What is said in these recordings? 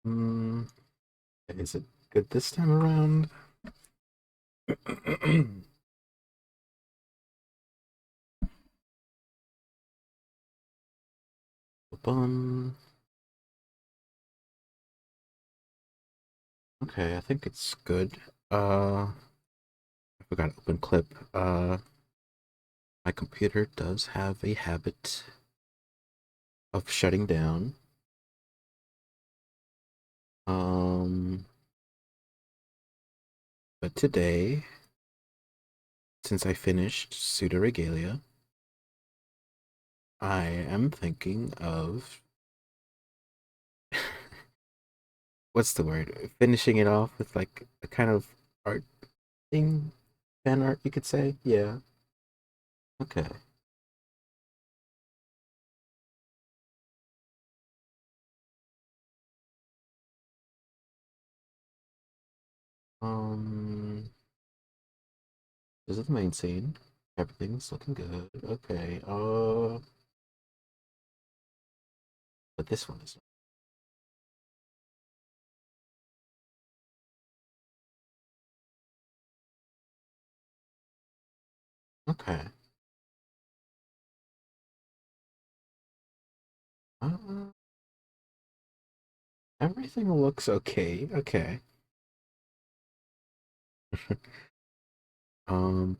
Mm, is it good this time around? Bum. Okay, I think it's good. I forgot to open clip. My computer does have a habit of shutting down. Um, but today, since I finished pseudoregalia, I am thinking of what's the word? Finishing it off with like a kind of art thing, fan art, you could say. Yeah. Okay. Um, this is the main scene. Everything's looking good. Okay. But this one is okay. Uh, everything looks okay. Okay. Bum.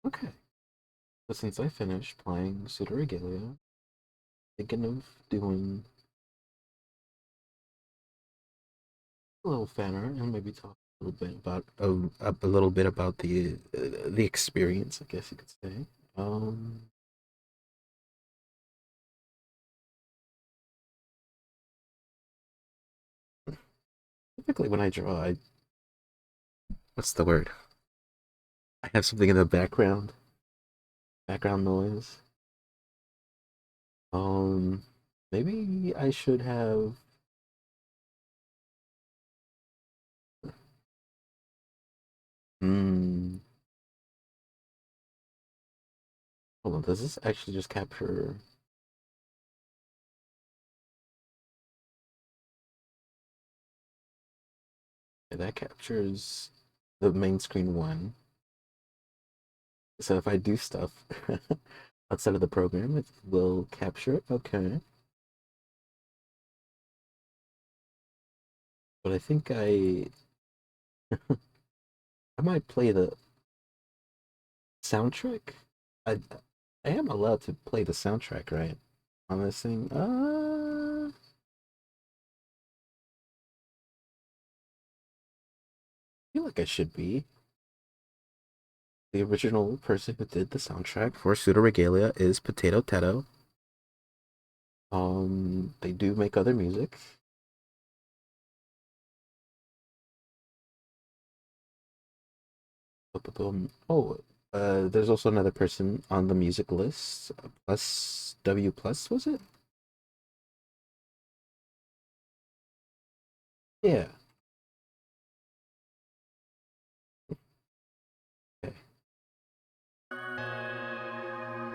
Okay. So since I finished playing Pseudo Regalia, thinking of doing a little fan art and maybe talk a little bit about a little bit about the experience, I guess you could say. Um, Typically when I draw, I what's the word? I have something in the background noise. Um, Maybe I should have. Hmm. Hold on. Does this actually just capture? Yeah, that captures the main screen one. So if I do stuff outside of the program, it will capture it. Okay. But I think I might play the soundtrack. I I am allowed to play the soundtrack, right? On this thing. I feel like I should be. The original person who did the soundtrack for Pseudo Regalia is Potato Teto. They do make other music. Oh, there's also another person on the music list. Plus W plus was it? Yeah. Okay.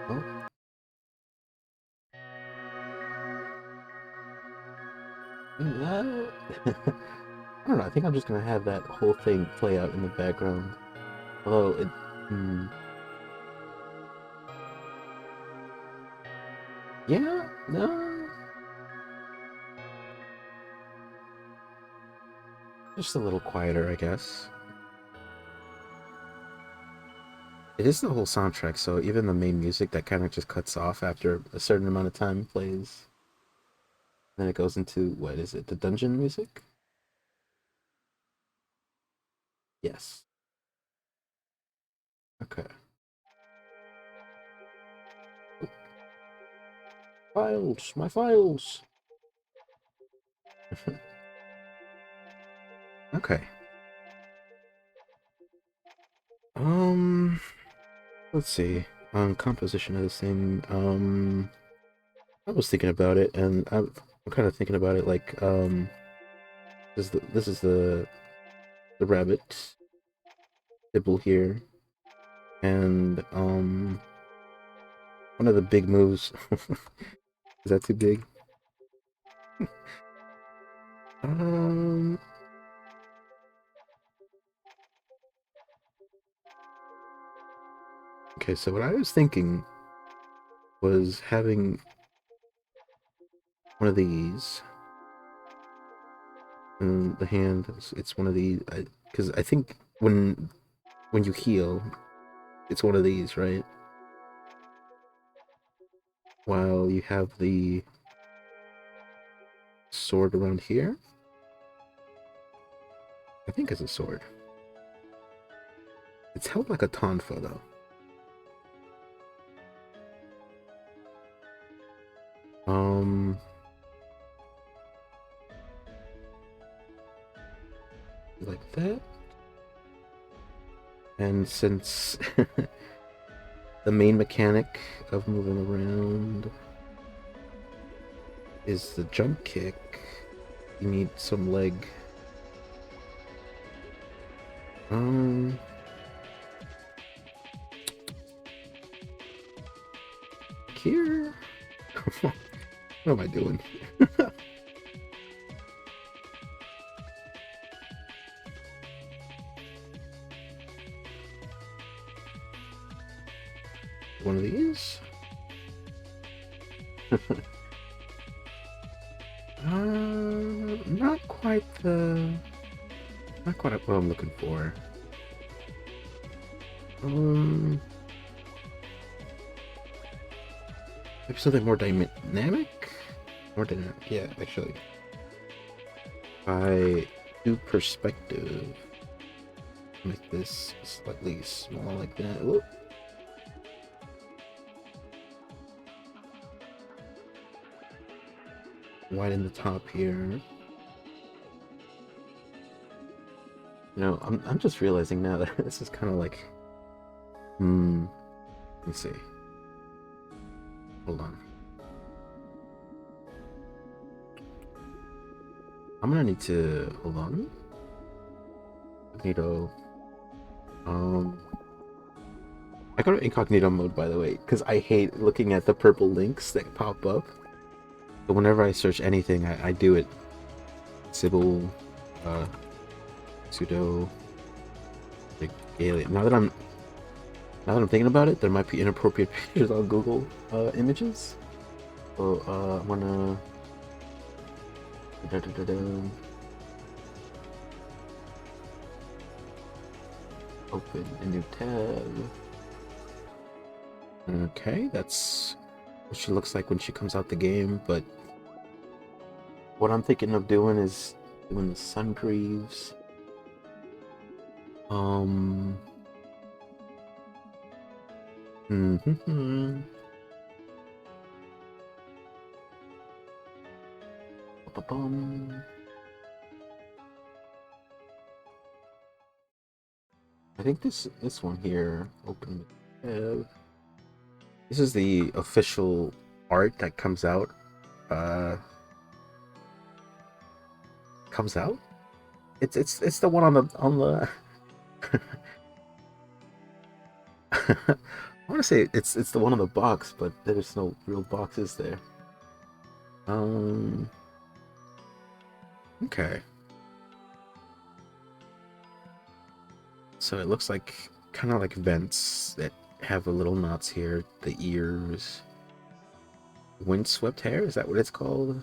Well, I don't know. I think I'm just gonna have that whole thing play out in the background. Although it, hmm, yeah, no, just a little quieter, I guess. It is the whole soundtrack, so even the main music that kind of just cuts off after a certain amount of time plays. Then it goes into what is it? The dungeon music? Yes. Okay. Files, my files. Okay. Um, let's see. Composition of this thing. I was thinking about it, and I'm kind of thinking about it like this is the rabbit dibble here, and one of the big moves. Is that too big? Um. Okay, so what I was thinking was having one of these. And the hand, it's one of these. Because I think when you heal, it's one of these, right? While you have the sword around here. I think it's a sword. It's held like a tonfa, though. Like that. And since the main mechanic of moving around is the jump kick, you need some leg. Here. What am I doing? One of these. Not quite what I'm looking for. Maybe something more dynamic? More dynamic, yeah, actually. I do perspective. Make this slightly small like that. Whoop. Widen the top here. You know, I'm just realizing now that this is kind of like, let's see. Hold on. I'm gonna need to hold on. Incognito. I go to incognito mode, by the way, because I hate looking at the purple links that pop up. But whenever I search anything, I do it. Sybil, pseudo regalia. Now that I'm thinking about it, there might be inappropriate pictures on Google images. So I'm gonna open a new tab. Okay, that's what she looks like when she comes out the game, but what I'm thinking of doing is doing the Sungreaves. I think this one here, open the tab. This is the official art that comes out. Comes out? It's the one on the I want to say it's the one on the box, but there's no real boxes there. Okay. So it looks like kind of like vents that have the little knots here, the ears. Windswept hair, is that what it's called?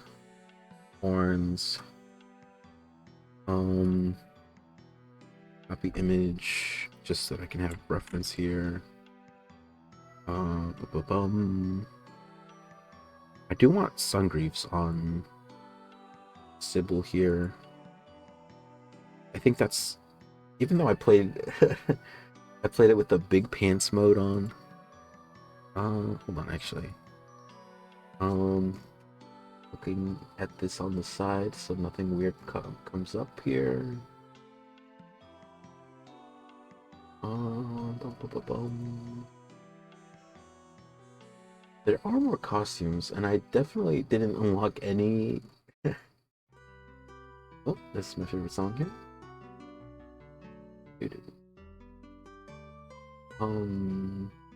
Horns. Copy image just so that I can have reference here. I do want Sungreaves on Sybil here. I think that's, even though I played I played it with the big pants mode on. Hold on, actually. Looking at this on the side so nothing weird comes up here. There are more costumes, and I definitely didn't unlock any. Oh, this is my favorite song here.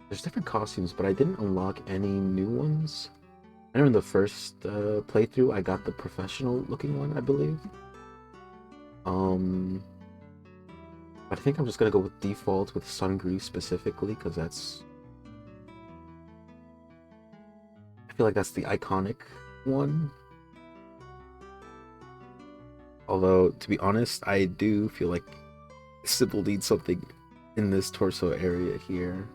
There's different costumes, but I didn't unlock any new ones. I know in the first playthrough, I got the professional looking one, I believe. But I think I'm just gonna go with default with Sungreave specifically, because I feel like that's the iconic one. Although, to be honest, I do feel like Sybil needs something in this torso area here.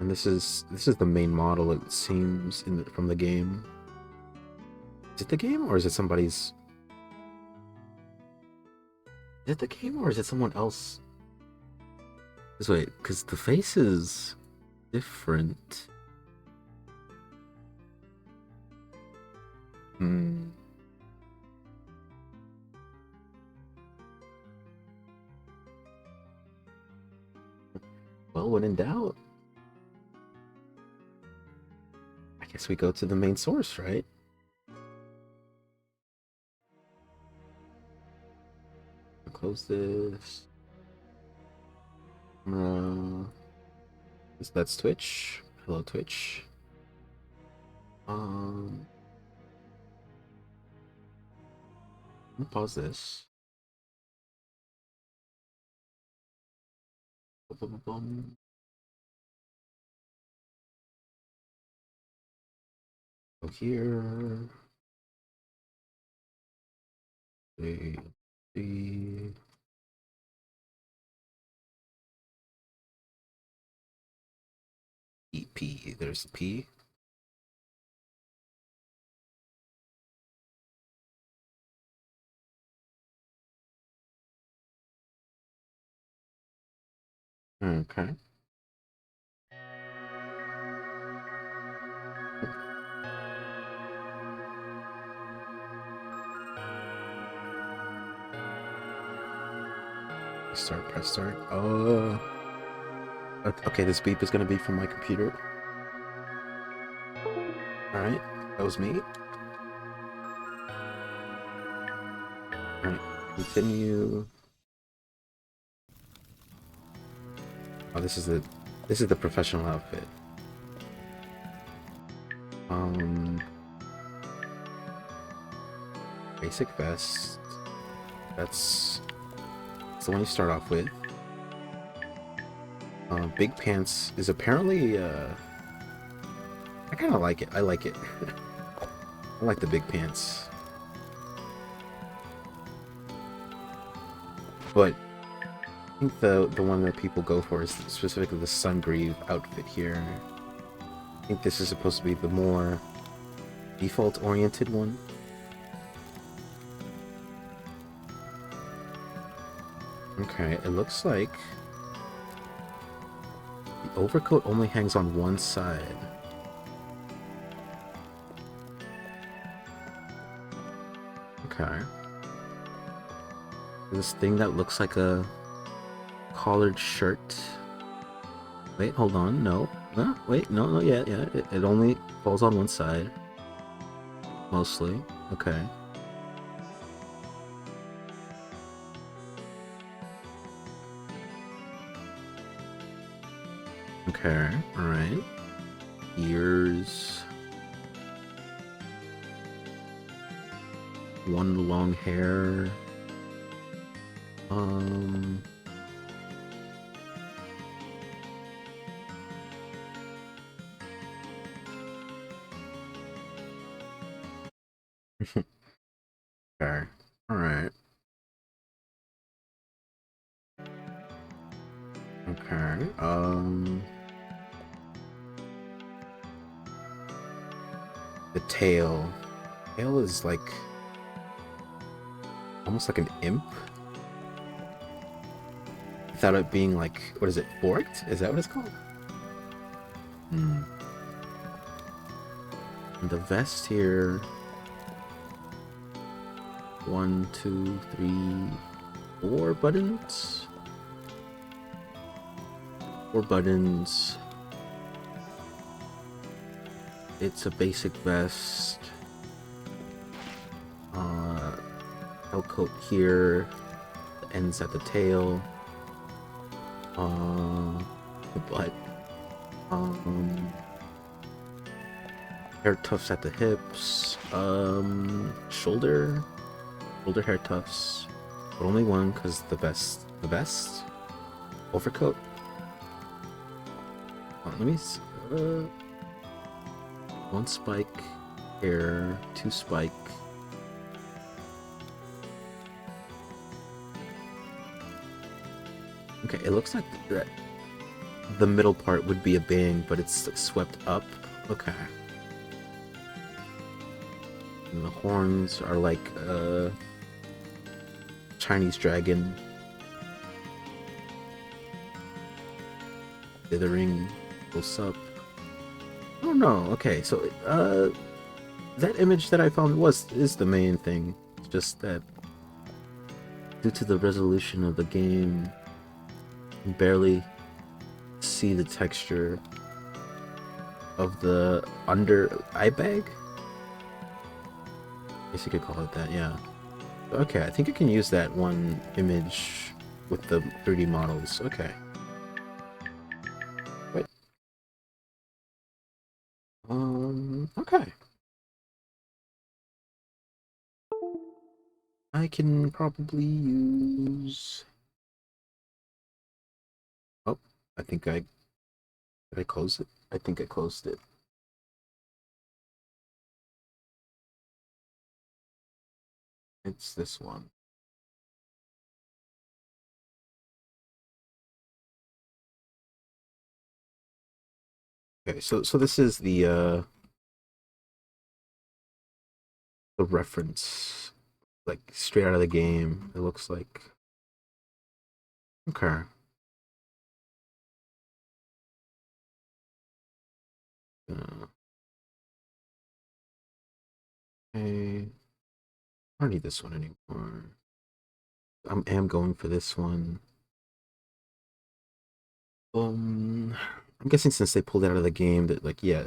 And this is the main model, it seems, from the game. Is it the game, or is it somebody's? Is it the game, or is it someone else? This way, because the face is different. Well, when in doubt, I guess we go to the main source, right? Close this. That's Twitch. Hello, Twitch. I'm gonna pause this. Go here. A, B. E, P. There's the P. Okay. Press start. Okay, this beep is gonna be from my computer. Alright, that was me. Alright, continue. Oh, this is the professional outfit. Basic vest. That's the one you start off with. Big pants is apparently I kind of like it. I like it. I like the big pants. But I think the one that people go for is specifically the Sungreave outfit here. I think this is supposed to be the more default-oriented one. Okay, it looks like the overcoat only hangs on one side. Okay. This thing that looks like a collared shirt. Wait, hold on, no. Wait, no, yeah, it only falls on one side. Mostly. Okay. Okay, alright. Ears. One long hair. Okay, alright. Okay, the tail. Tail is like almost like an imp. Without it being like, what is it, forked? Is that what it's called? And the vest here. 1, 2, 3, 4 buttons. 4 buttons. It's a basic vest. coat here, the ends at the tail, the butt, hair tufts at the hips, shoulder hair tufts, but only one because the best overcoat. Let me one spike hair, two spike. Okay, it looks like that the middle part would be a bang, but it's swept up. Okay. And the horns are like Chinese dragon. Dithering, close up. Oh no, okay, so that image that I found is the main thing. It's just that due to the resolution of the game, you can barely see the texture of the under eye bag. I guess you could call it that, yeah. Okay, I think I can use that one image with the 3D models. Okay. Wait. Okay. I can probably use... Oh, I think did I close it? I think I closed it. It's this one. Okay, so this is the reference, like straight out of the game. It looks like. Okay. Okay. I don't need this one anymore. I am going for this one. I'm guessing since they pulled it out of the game that, like, yeah,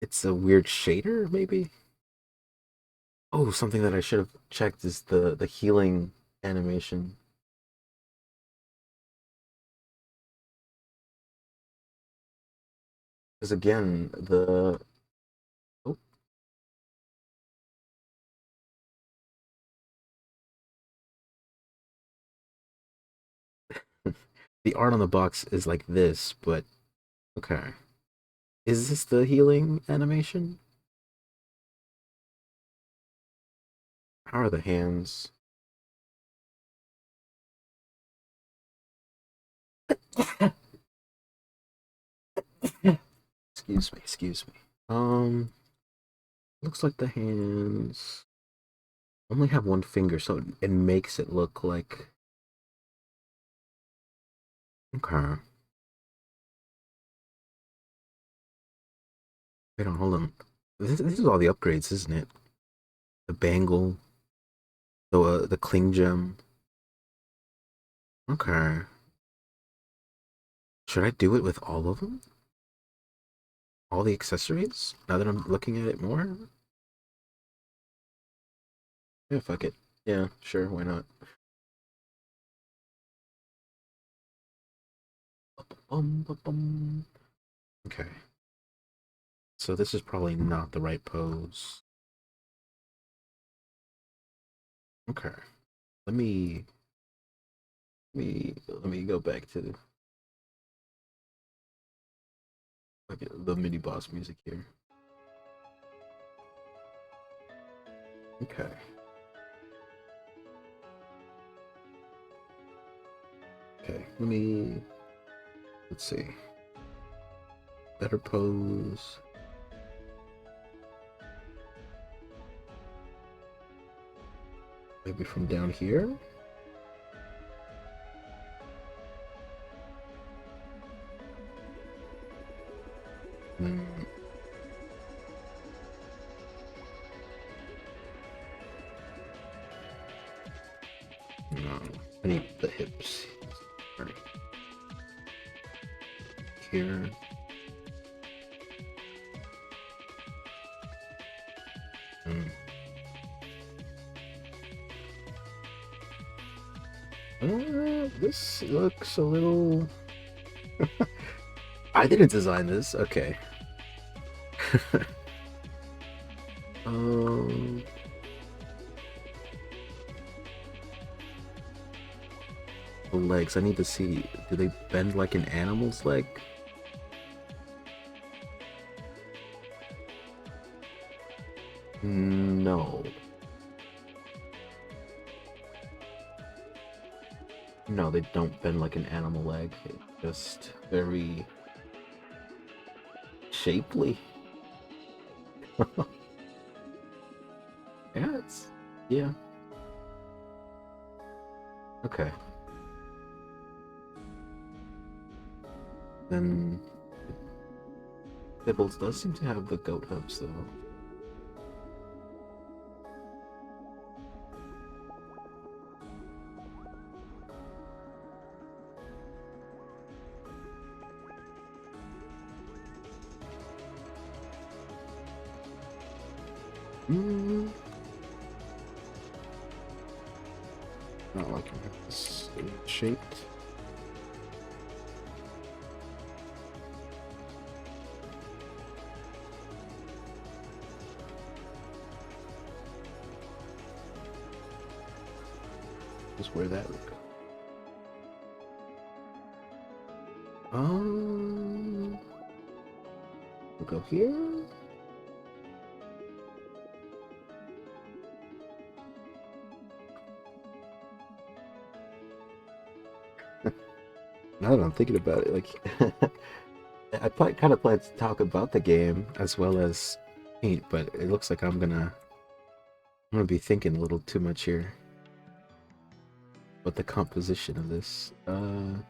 it's a weird shader, maybe? Oh, something that I should have checked is the healing animation. Because again, oh, the art on the box is like this, but okay. Is this the healing animation? How are the hands? Excuse me. Looks like the hands only have one finger, so it makes it look like... Okay. Wait on, hold on. This is all the upgrades, isn't it? The bangle, the cling gem. Okay. Should I do it with all of them? All the accessories? Now that I'm looking at it more? Yeah, fuck it. Yeah, sure, why not? Okay. So this is probably not the right pose. Okay. Let me go back to the mini boss music here. Okay. Okay, let's see. Better pose. Maybe from down here? Mm. No, I need the hips. Right. Here. Mm. This looks a little. I didn't design this. Okay. um. The legs. I need to see. Do they bend like an animal's leg? No. No, they don't bend like an animal leg. It's just very shapely. Yeah, it's yeah. Okay. Then Bibbles does seem to have the goat hooves though. Mm, not like it's shaped. Just where that would go. We'll go here. Now that I'm thinking about it, like kind of plan to talk about the game as well as paint, but it looks like I'm gonna be thinking a little too much here. But the composition of this, um,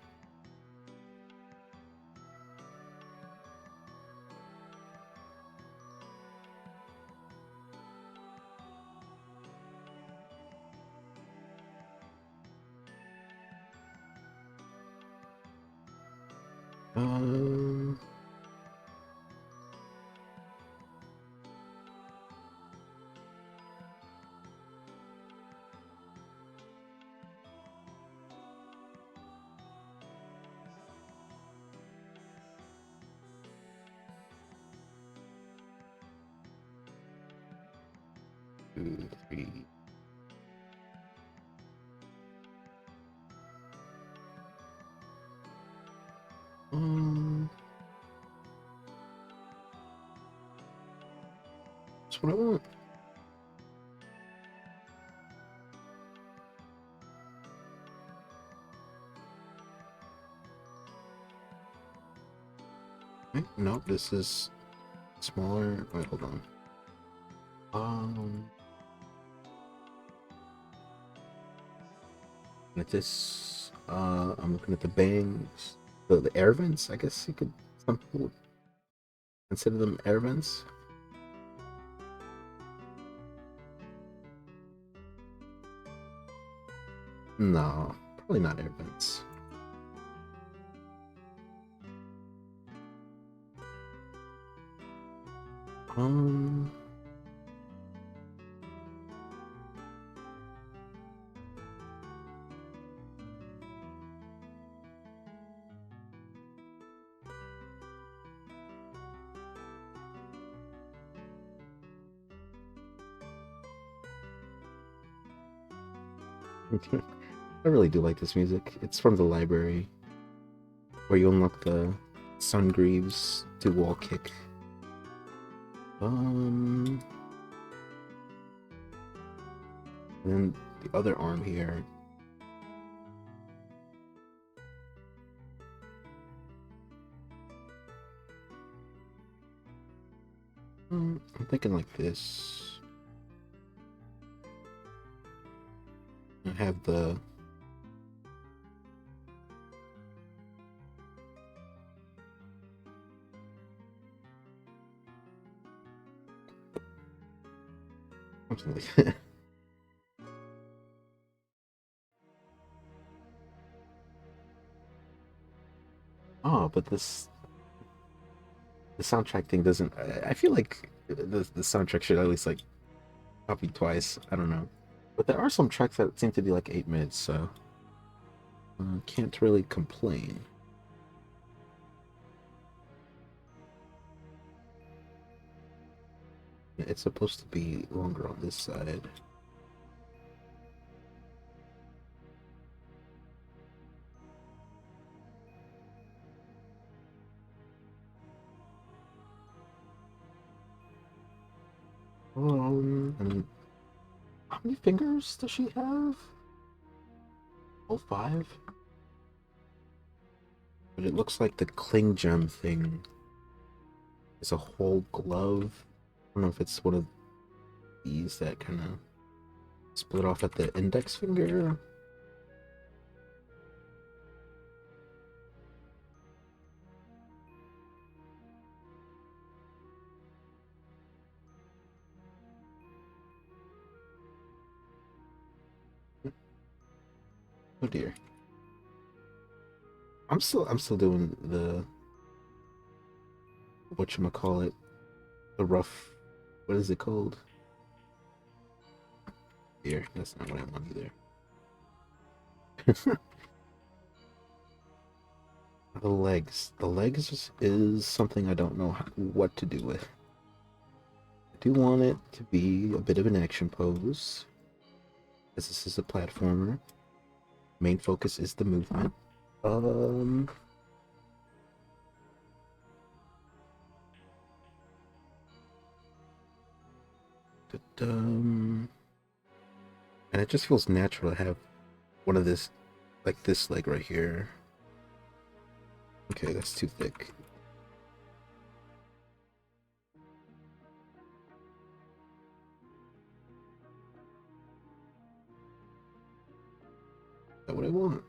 two, three. That's what I want. Nope, this is smaller. Wait, hold on. At this, I'm looking at the bangs, the air vents. I guess you could. Some people would consider them air vents. No, probably not air vents. Um, I really do like this music. It's from the library, where you unlock the Sungreaves to wall kick. And then the other arm here. I'm thinking like this. I have the something like that. Oh, but the soundtrack thing doesn't. I feel like the soundtrack should at least like copy twice. I don't know, but there are some tracks that seem to be like 8 minutes. So Can't really complain. It's supposed to be longer on this side. And how many fingers does she have? Oh, 5. But it looks like the cling gem thing is a whole glove. I don't know if it's one of these that kind of split off at the index finger. Oh dear. I'm still doing the whatchamacallit, the rough, what is it called? Here, that's not what I want either. The legs. The legs is something I don't know what to do with. I do want it to be a bit of an action pose, as this is a platformer. Main focus is the movement. Um, and it just feels natural to have one of this, like this leg right here. Okay, that's too thick. Is that what I want?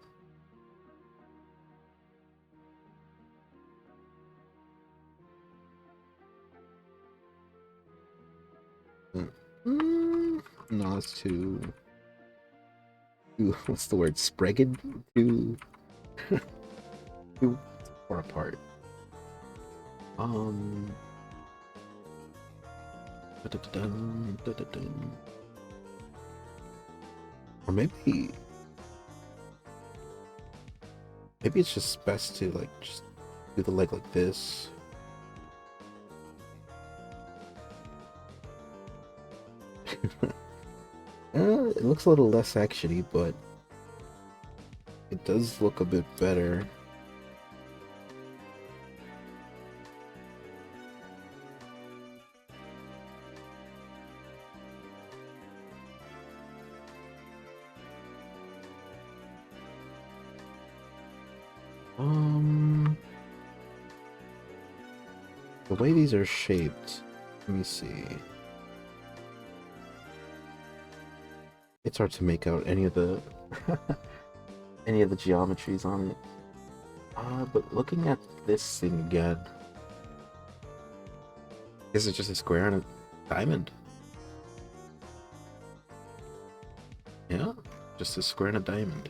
No, it's too, what's the word? Spregged? Too, too far apart. Or maybe it's just best to like just do the leg like this. It looks a little less actiony, but it does look a bit better. The way these are shaped, let me see. It's hard to make out any of the any of the geometries on it. But looking at this thing again, this is just a square and a diamond. Yeah, just a square and a diamond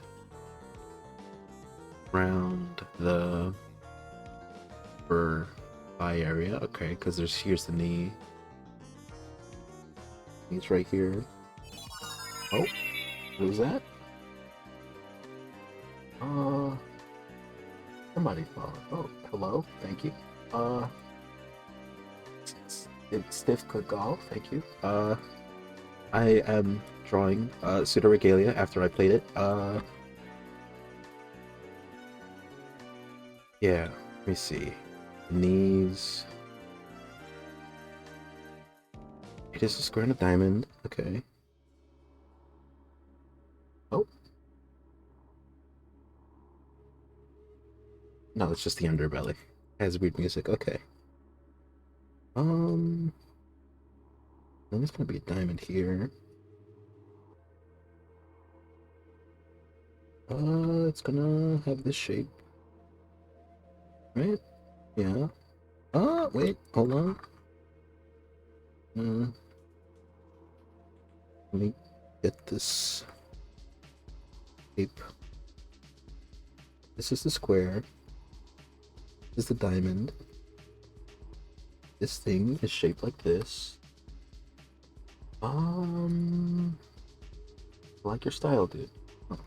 around the upper thigh area. Okay, because here's the knee. Knee's right here. Oh, what was that? Somebody followed. Oh, hello. Thank you. It's Stiff Golf. Thank you. I am drawing pseudoregalia after I played it. Yeah. Let me see. Knees. It is a square and a diamond. Okay. Oh. No, it's just the underbelly. It has weird music. Okay. Then there's gonna be a diamond here. It's gonna have this shape. Right? Yeah. Wait, hold on. Let me get this shape. This is the square. This is the diamond. This thing is shaped like this. I like your style, dude. Oh.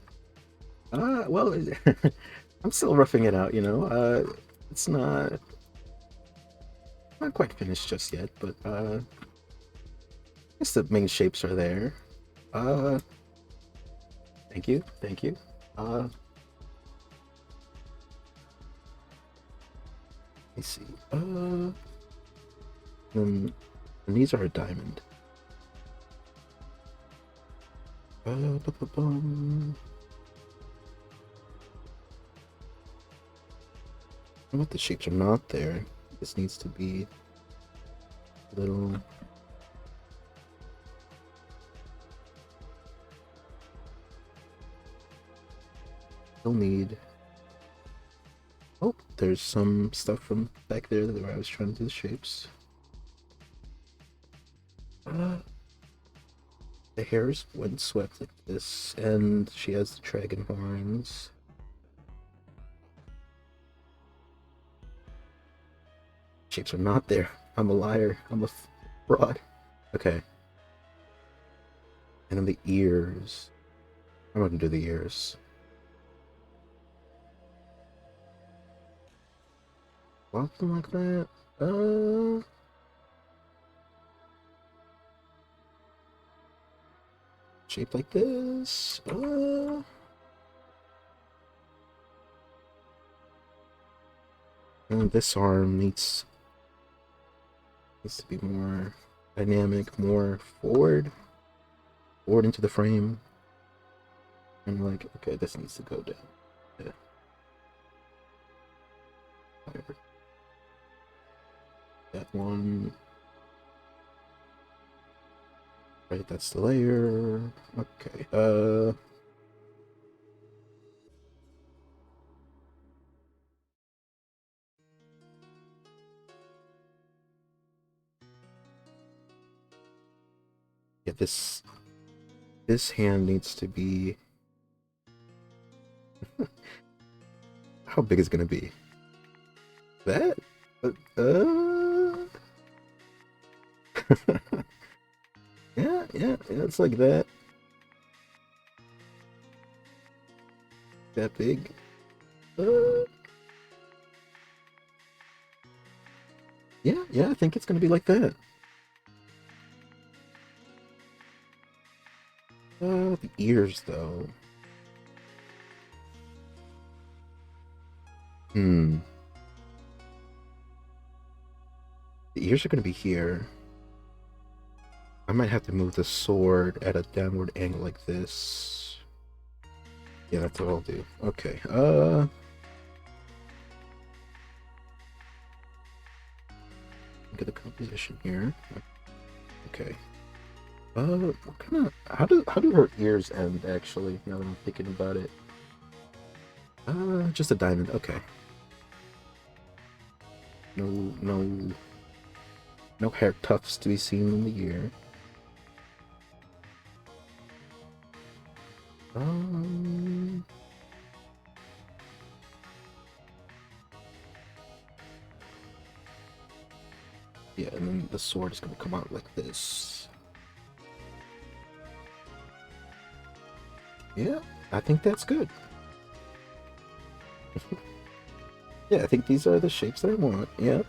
Well, I'm still roughing it out, it's not quite finished just yet, but I guess the main shapes are there. Uh, thank you, thank you. Let me see. Then and these are a diamond. Ba-ba-bum. What the shapes are not there. This needs to be a little. Still need. Oh, there's some stuff from back there where I was trying to do the shapes. The hair's when swept like this, and she has the dragon horns. Shapes are not there. I'm a liar. I'm a fraud. Okay. And then the ears. I'm gonna do the ears. Something like that. Shaped like this. And this arm needs to be more dynamic, more forward into the frame. And like, okay, this needs to go down. Yeah. That one. Right, that's the layer. Okay. Yeah, this hand needs to be. How big is it gonna be? That? Yeah, it's like that. That big. Yeah, I think it's gonna be like that. The ears though. Hmm. The ears are gonna be here. I might have to move the sword at a downward angle like this. Yeah, that's what I'll do. Okay. Look at the composition here. Okay. What kind of how do her ears end actually? Now that I'm thinking about it. Just a diamond. Okay. No, no, no hair tufts to be seen in the ear. Um. Yeah, and then the sword is gonna come out like this. Yeah, I think that's good. Yeah, I think these are the shapes that I want. Yeah.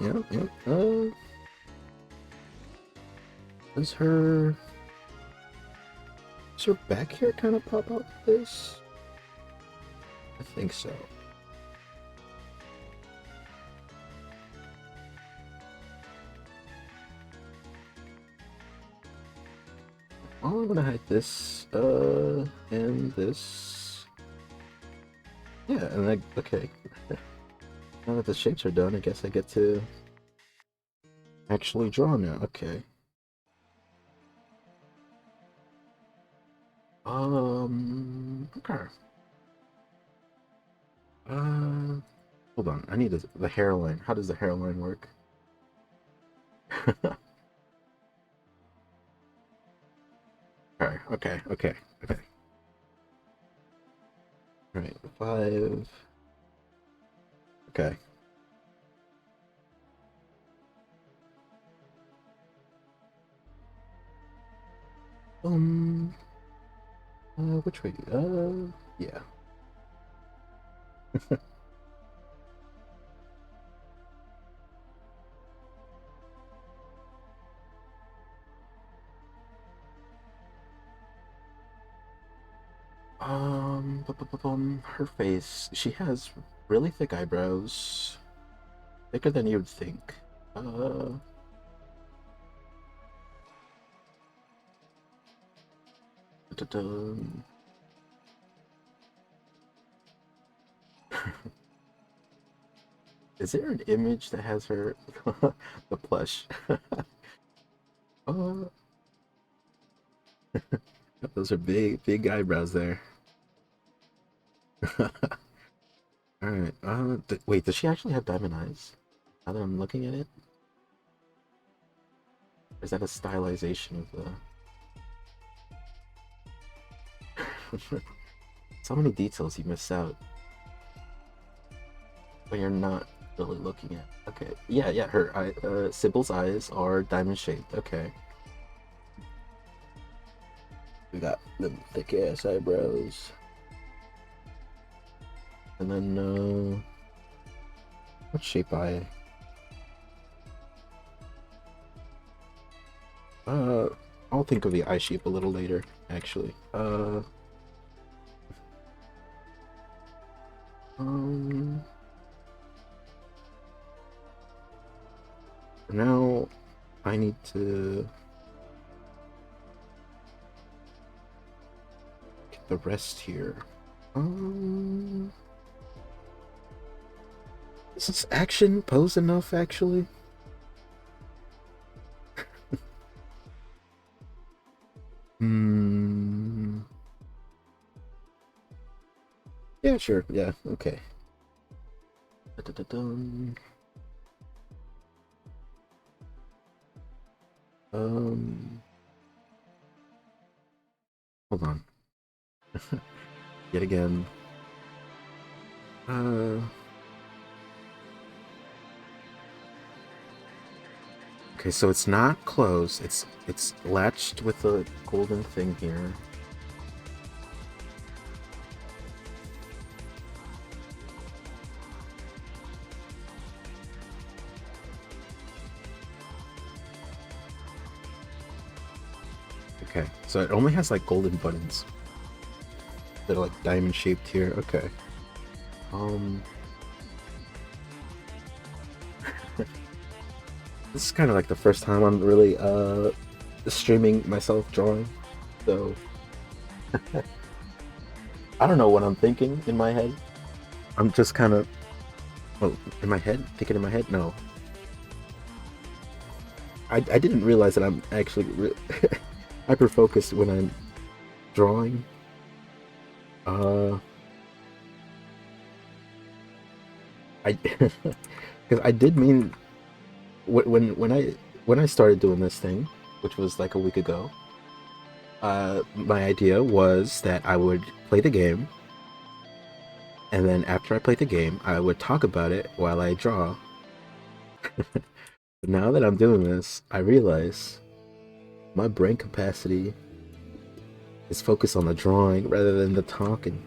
Does her back hair kind of pop out like this? I think so. Oh, I'm gonna hide this, and this. Yeah, and okay. Now that the shapes are done, I guess I get to actually draw now. Okay. Okay. Uh, Hold on. I need the hairline. How does the hairline work? Okay. All right, 5. Okay. Um, which way? Yeah. Her face. She has really thick eyebrows, thicker than you'd think. Uh, da-da-dum. Is there an image that has her the plush? uh, those are big, big eyebrows there. All right. Wait, does she actually have diamond eyes? Now that I'm looking at it, or is that a stylization of the? So many details you miss out when you're not really looking at. Okay. Yeah, yeah. Her eye, Sybil's eyes are diamond shaped. Okay. We got the thick ass eyebrows, and then what shape eye? Uh, I'll think of the eye shape a little later, actually. Um, now I need to get the rest here. Um, is this action pose enough, actually? Hmm. Yeah, sure. Yeah, okay. Da-da-da-dum. Um, hold on. Yet again. Uh, okay, so it's not closed. It's latched with a golden thing here. Okay, so it only has like golden buttons. They're like diamond shaped here. Okay. Um, this is kind of like the first time I'm really streaming myself drawing, so I don't know what I'm thinking in my head. I'm just kind of, well, in my head, thinking in my head. No, I didn't realize that I'm actually hyper focused when I'm drawing. Uh, I because I did mean when I started doing this thing, which was like a week ago. My idea was that I would play the game, and then after I played the game, I would talk about it while I draw. But now that I'm doing this, I realize my brain capacity is focused on the drawing rather than the talking.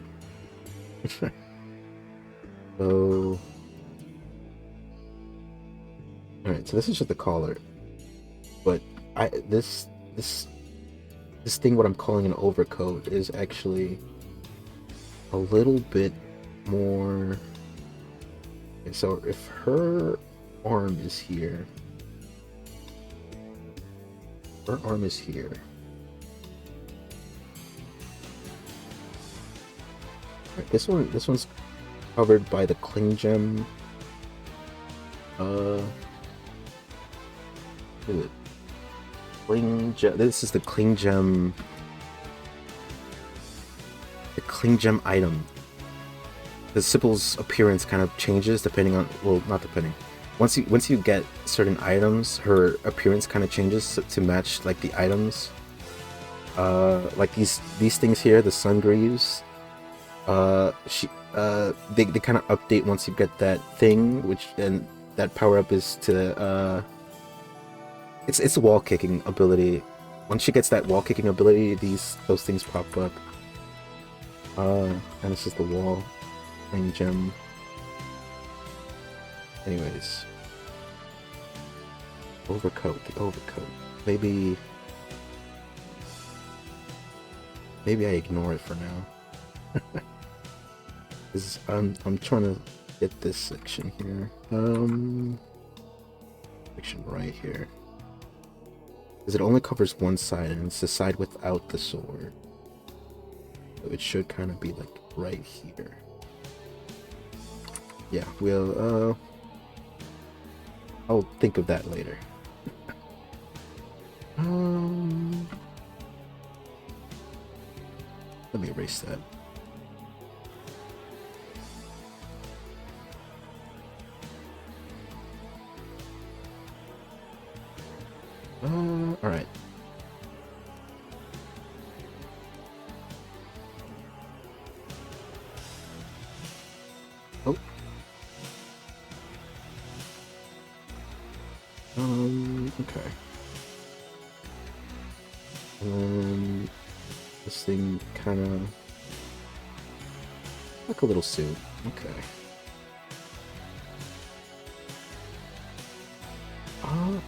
So, all right. So this is just the collar, but I this thing, what I'm calling an overcoat, is actually a little bit more. Okay, so if her arm is here, her arm is here. Right, this one's covered by the cling gem. What is it? Cling gem. This is the cling gem. The cling gem item. The Sybil's appearance kind of changes depending on, well, not depending. Once you get certain items, her appearance kind of changes to match like the items. Like these things here, the sun greaves. They kind of update once you get that thing, which, and that power up is to it's a wall kicking ability. Once she gets that wall kicking ability, those things pop up. And it's just the wall. Plain gem. Anyways. Overcoat, the overcoat. Maybe I ignore it for now. Cause I'm trying to get this section here. Section right here. Because it only covers one side, and it's the side without the sword. So it should kind of be like right here. Yeah, I'll think of that later. Let me erase that. All right. Oh. Okay. This thing kind of like a little suit. Okay.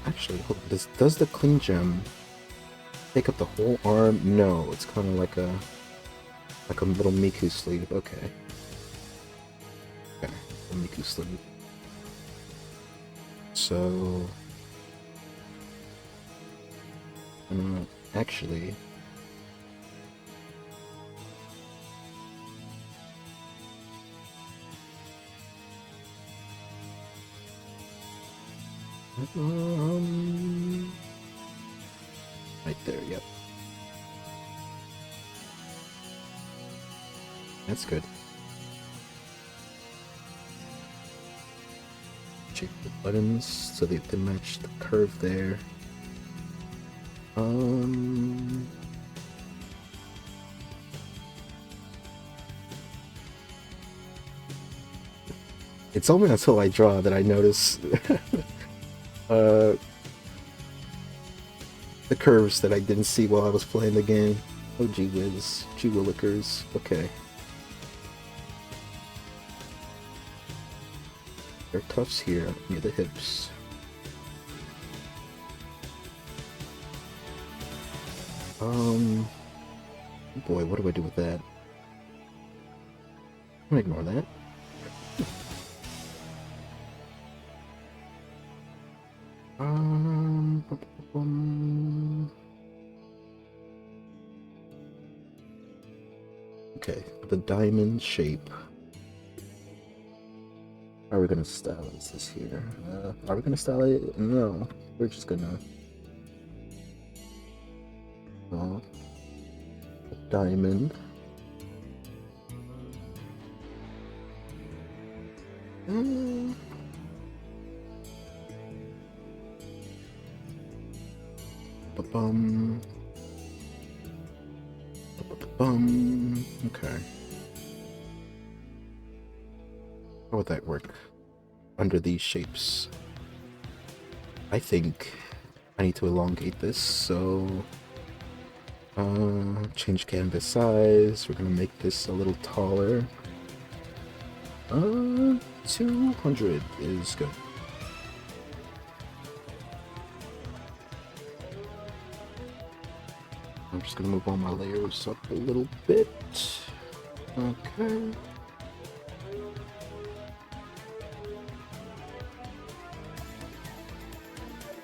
Actually, hold on. Does the clean gem take up the whole arm? No, it's kind of like a little Miku sleeve. Okay. Okay, a Miku sleeve. So, actually, right there. Yep, that's good. Check the buttons so they match the curve there. It's only until I draw that I notice the curves that I didn't see while I was playing the game. Oh gee whiz, gee willikers. Okay. There are tufts here near the hips. Boy, what do I do with that? I'm gonna ignore that. Okay, the diamond shape. How are we gonna stylize this here? Are we gonna stylize it? No, we're just gonna a diamond. Ba-bum. Ba-bum. Okay. How would that work under these shapes? I think I need to elongate this, so change canvas size. We're gonna make this a little taller. 200 is good. I'm just gonna move all my layers up a little bit. Okay.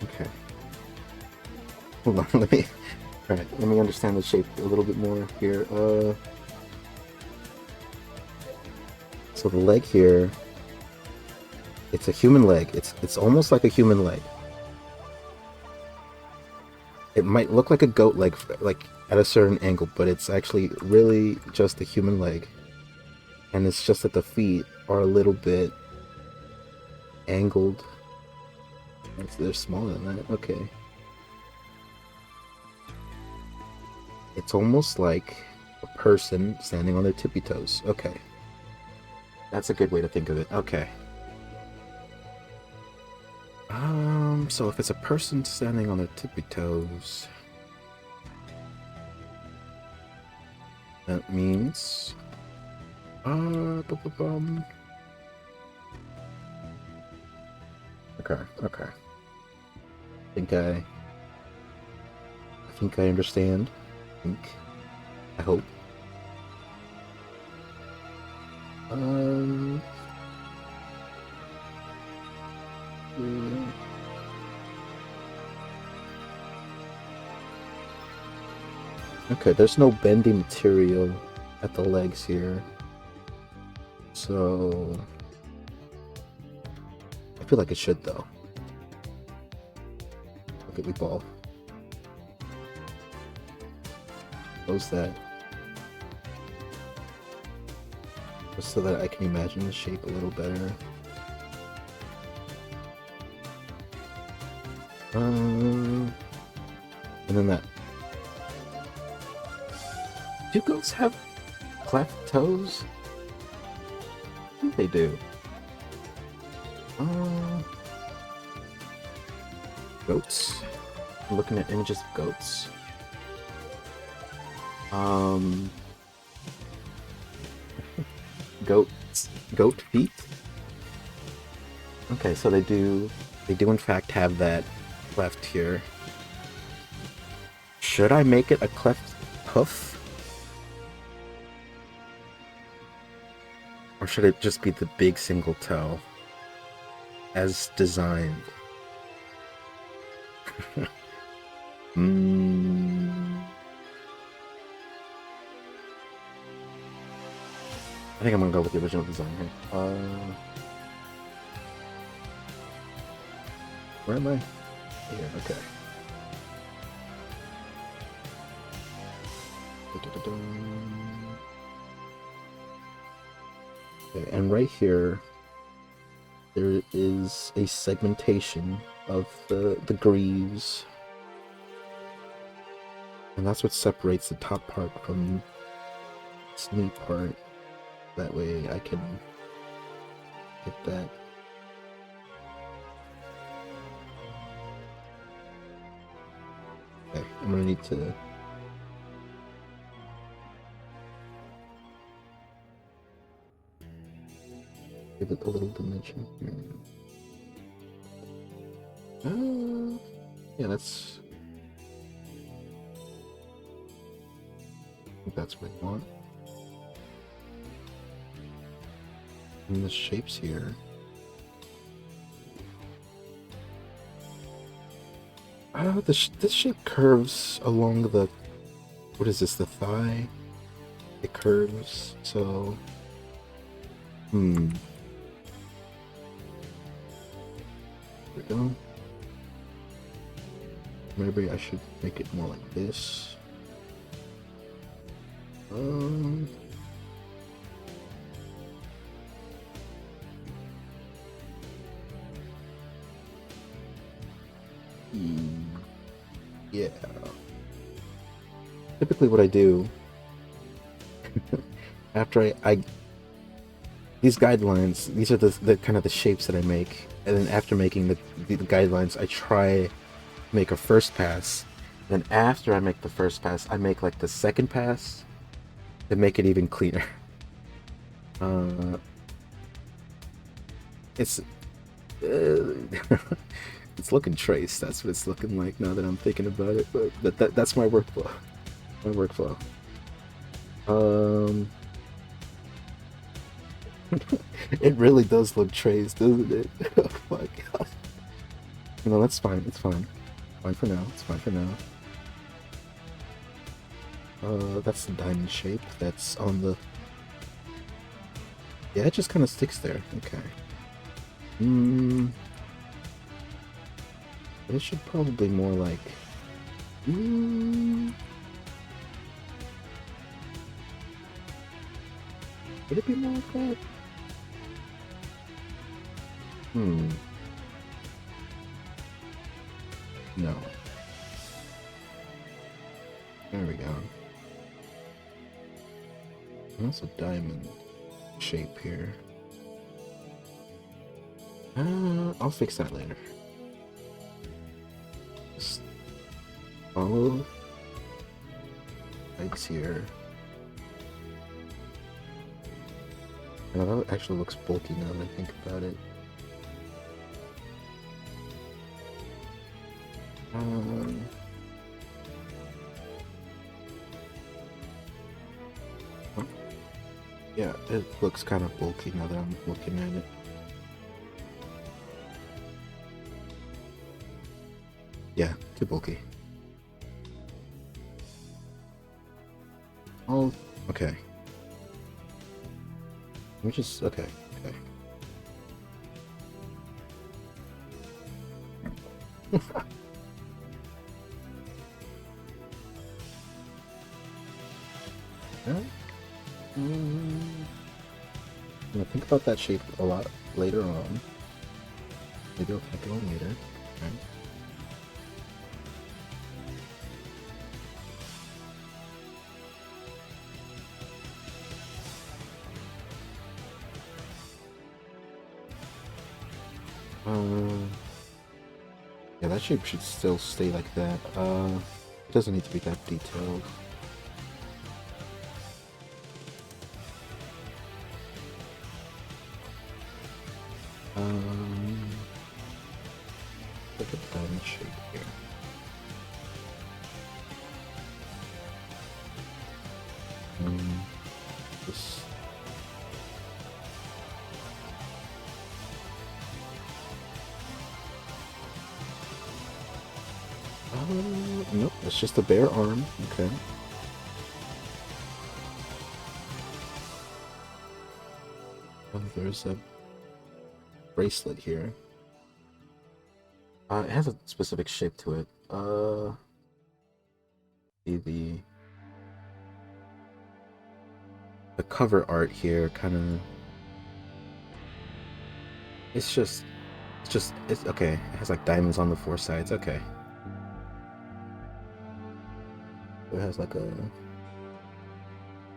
Okay. Hold on, let me understand the shape a little bit more here. So the leg here, it's a human leg. It's almost like a human leg. It might look like a goat leg, like at a certain angle, but it's actually really just a human leg. And it's just that the feet are a little bit angled. They're smaller than that. Okay. It's almost like a person standing on their tippy toes. Okay. That's a good way to think of it. Okay. So if it's a person standing on their tippy toes, that means Bum. Okay, okay. I think I understand. I hope. Um. mm, Okay, there's no bendy material at the legs here, so I feel like it should though. Okay, we ball. Close that, just so that I can imagine the shape a little better. And then that. Do goats have cleft toes? I think they do. Goats. I'm looking at images of goats. Goat feet. Okay, so they do in fact have that cleft here. Should I make it a cleft hoof? Or should it just be the big single toe as designed? I think I'm gonna go with the original design here. Where am I? Here, okay. Okay, and right here, there is a segmentation of the greaves. And that's what separates the top part from this knee part. That way I can get that. Okay, I'm gonna need to give it a little dimension here. Yeah, that's. I think that's what I want. And the shapes here. This shape curves along the. What is this? The thigh. It curves. So. There we go. Maybe I should make it more like this. Yeah. Typically what I do after I these guidelines, these are the kind of the shapes that I make, and then after making the guidelines, I try to make a first pass. Then after I make the first pass, I make like the second pass to make it even cleaner. It's it's looking traced. That's what it's looking like now that I'm thinking about it. But that's my workflow. My workflow. It really does look traced, doesn't it? Oh my god. No, that's fine. It's fine. Fine for now. It's fine for now. That's the diamond shape. That's on the. Yeah, it just kind of sticks there. Okay. But it should probably more like. Would it be more like that? No. There we go. And that's a diamond shape here. I'll fix that later. Just follow legs here. And that actually looks bulky now that I think about it. Yeah, it looks kind of bulky now that I'm looking at it. Yeah, too bulky. Oh, okay. Let me just, okay. I'm gonna think about that shape a lot later on. Maybe I'll think about it later. Okay. Yeah, that shape should still stay like that. It doesn't need to be that detailed. Look at diamond shape here. This. Nope, it's just a bare arm. Okay. Oh, there's a bracelet here. It has a specific shape to it. The cover art here kind of. It's okay. It has like diamonds on the four sides. Okay. It has like a,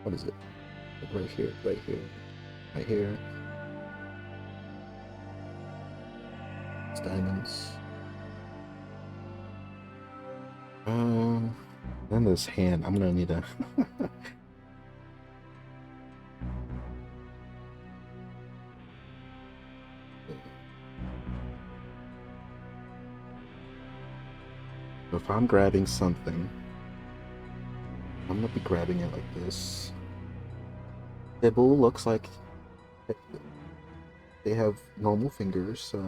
what is it? Right here, right here, right here. It's diamonds. Then this hand. I'm gonna need a. If I'm grabbing something, I'm gonna be grabbing it like this. Dibble looks like they have normal fingers, so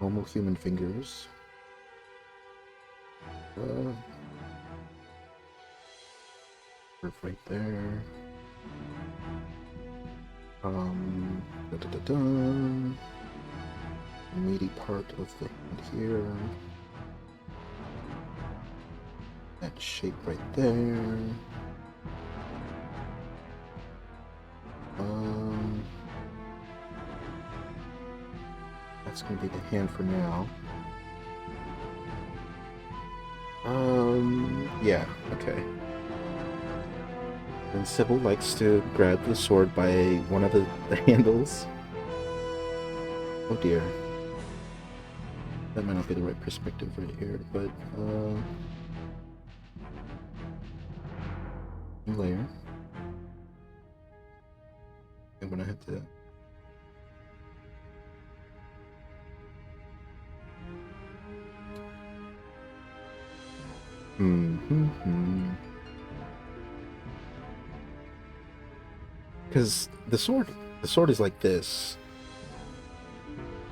normal human fingers. Right there. Meaty part of the hand here. That shape right there. That's gonna be the hand for now. Yeah, okay. And Sybil likes to grab the sword by one of the handles. Oh dear. That might not be the right perspective right here, but, new layer. I'm gonna have to... Because the sword is like this.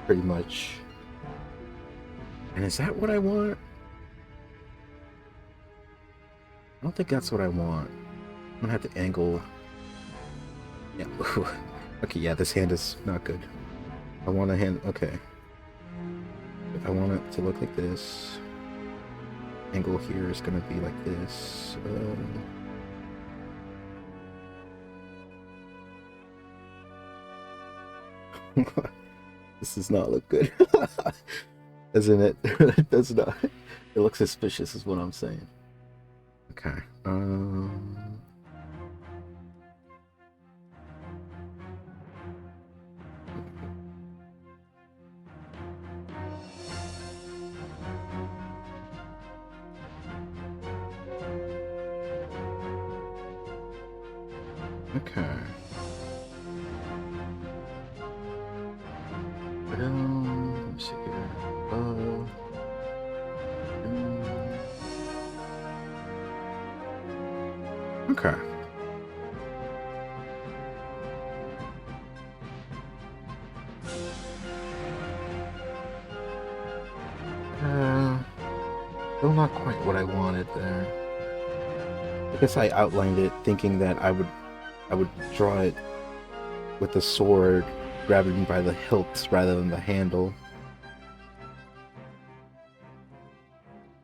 Pretty much. And is that what I want? I don't think that's what I want. I'm gonna have to angle. Yeah. Okay, yeah, this hand is not good. I want a hand. Okay. I want it to look like this. Angle here is gonna be like this. This does not look good. Doesn't it? It does not. It looks suspicious is what I'm saying. Okay. Okay. Okay. Still not quite what I wanted there. I guess I outlined it thinking that I would draw it with the sword grabbing by the hilt rather than the handle.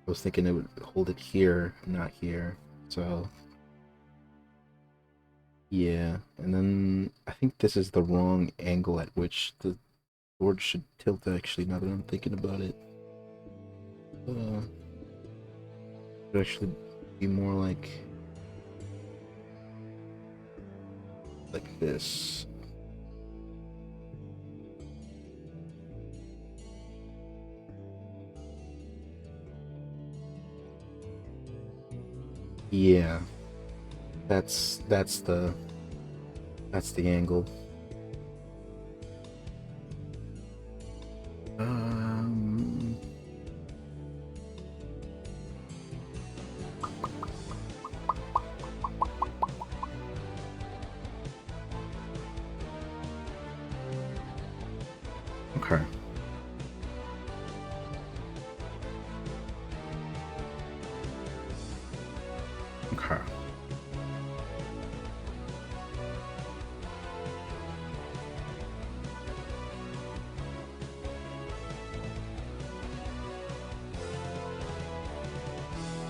I was thinking it would hold it here, not here. So yeah, and then I think this is the wrong angle at which the sword should tilt actually, now that I'm thinking about it. It should actually be more like this. Yeah, that's the angle. Um, okay.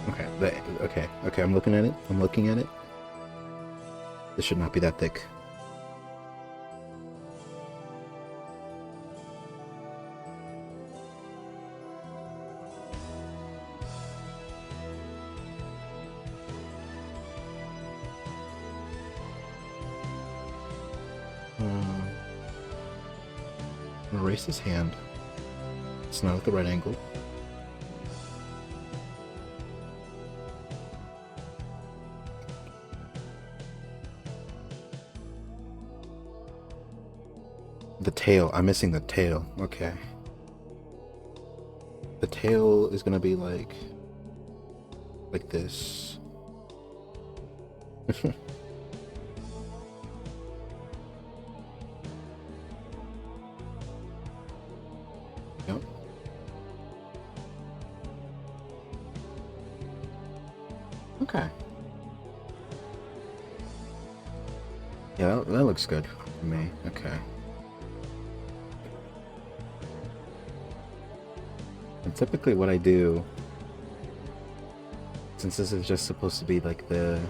Okay. Okay. Okay. I'm looking at it. I'm looking at it. This should not be that thick. I'm gonna raise his hand. It's not at the right angle. The tail. I'm missing the tail. Okay. The tail is gonna be like this. Yep. Okay. Yeah, that looks good for me. Okay. And typically what I do, since this is just supposed to be like I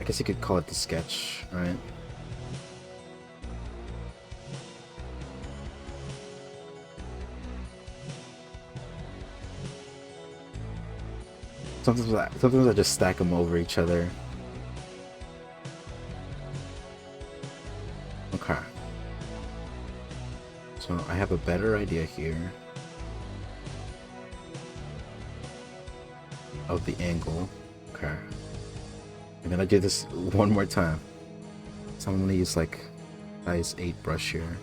guess you could call it the sketch, right? Sometimes I just stack them over each other. Okay. So I have a better idea here of the angle. Okay. And then I do this one more time. So I'm gonna use like size 8 brush here.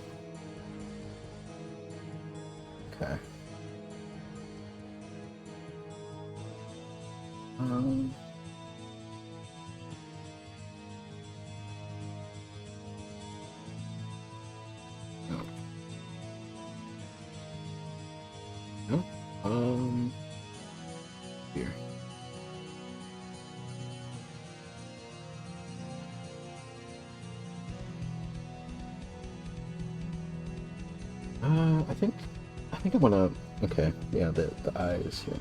Okay. Um, no. No. Here. I think I wanna. Okay. Yeah. The eyes. Yeah.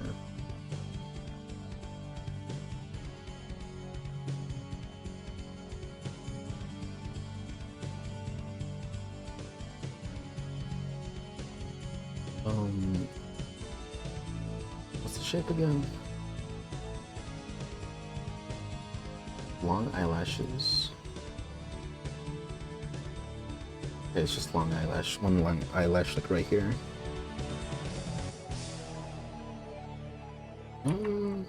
What's the shape again? Long eyelashes. Okay, it's just long eyelash. One long eyelash, like right here. Maybe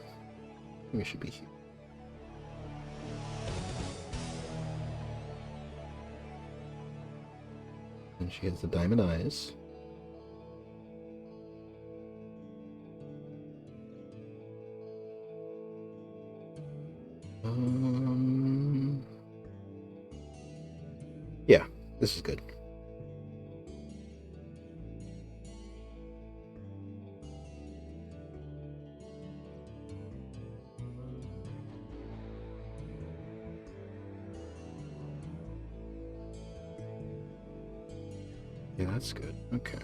it should be here. And she has the diamond eyes. Um, yeah, this is good. Yeah, that's good. Okay.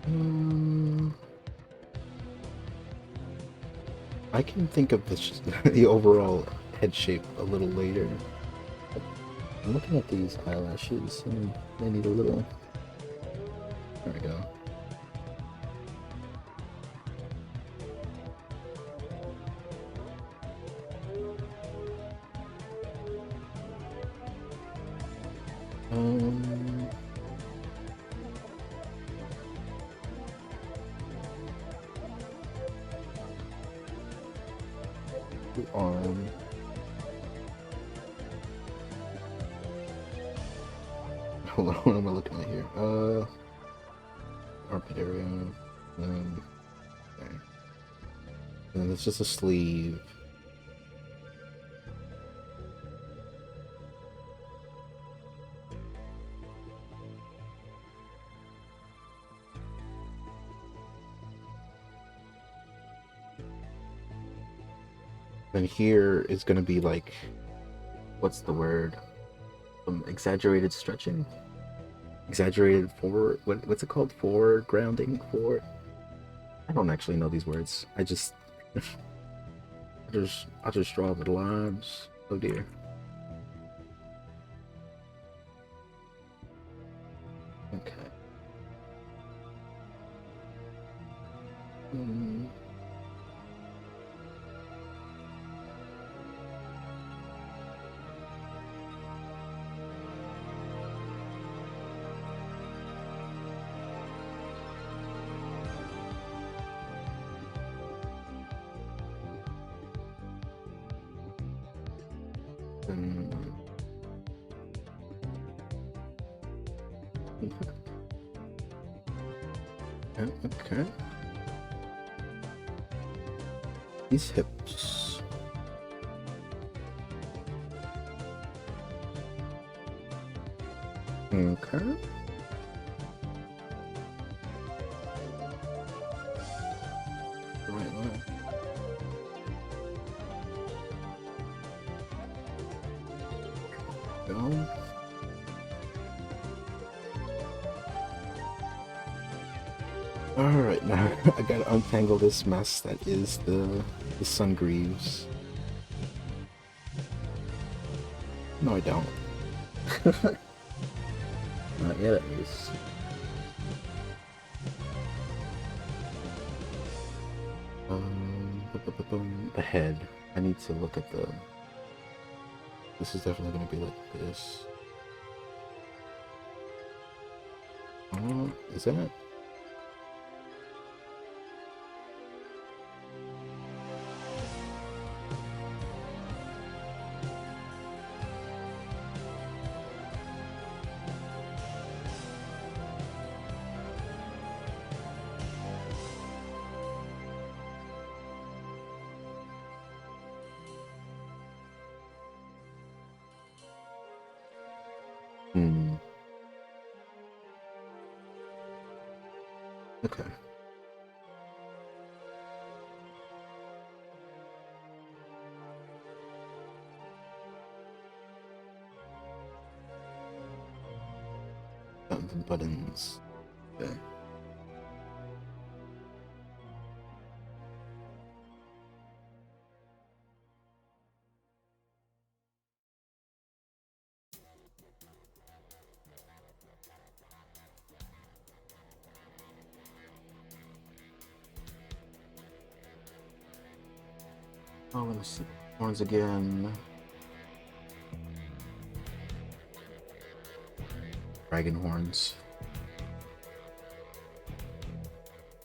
Um, I can think of this, the overall head shape a little later. I'm looking at these eyelashes and they need a little. There we go. Um, the arm. Hold on, what am I looking at here? Armpit area. Okay. And then it's just a sleeve. Then here is gonna be like, what's the word? Exaggerated stretching. Exaggerated forward. What's it called? Forward grounding. Forward. I don't actually know these words. I just, I just draw the lines. Oh dear. Okay. Mm. Mm. Okay. These hips. Okay. Right line. Go. Alright, now I gotta untangle this mess that is the sun greaves. No, I don't. Not yet, at least. The head. I need to look at the. This is definitely gonna be like this. Is that? Hmm. Okay. The buttons. Okay. Oh, let me see. Horns again. Dragon horns.